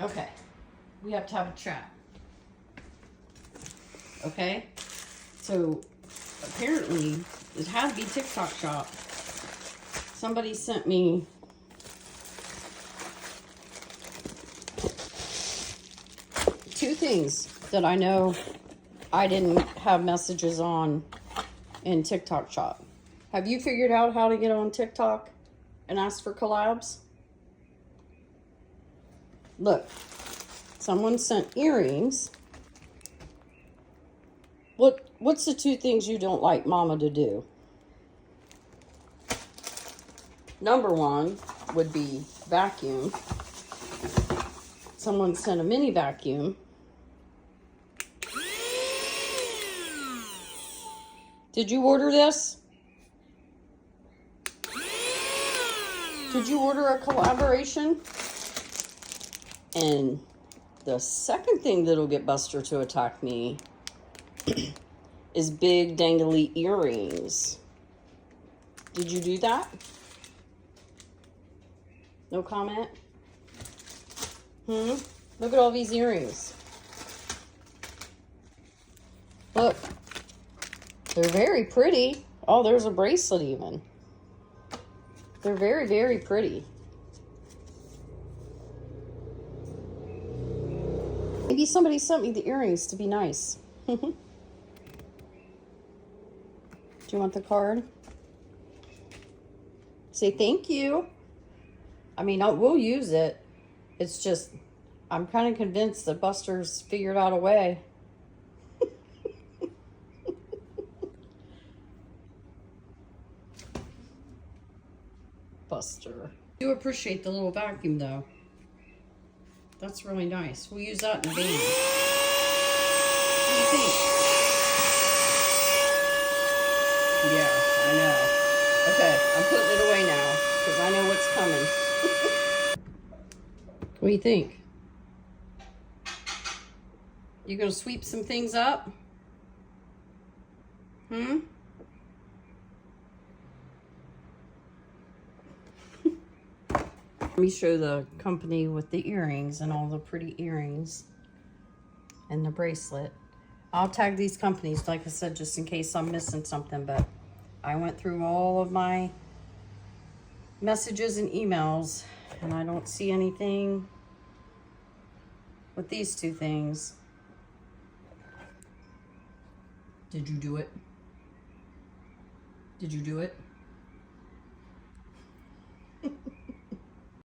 Okay, we have to have a chat. Okay, so apparently it had to be TikTok shop. Somebody sent me two things that I know I didn't have messages on in TikTok shop. Have you figured out how to get on TikTok and ask for collabs? Look, someone sent earrings. What's the two things you don't like Mama to do? Number one would be vacuum. Someone sent a mini vacuum. Did you order this? Did you order a collaboration? And the second thing that'll get Buster to attack me is big dangly earrings. Did you do that? No comment? Look at all these earrings. Look. They're very pretty. Oh, there's a bracelet even. They're very, very pretty. Maybe somebody sent me the earrings to be nice. Do you want the card? Say thank you. I mean, we'll use it. It's just, I'm kind of convinced that Buster's figured out a way. Buster. I do appreciate the little vacuum though. That's really nice. We'll use that in the baby. What do you think? Yeah, I know. Okay, I'm putting it away now because I know what's coming. What do you think? You gonna sweep some things up? Let me show the company with the earrings and all the pretty earrings and the bracelet. I'll tag these companies, like I said, just in case I'm missing something, but I went through all of my messages and emails and I don't see anything with these two things. Did you do it? Did you do it?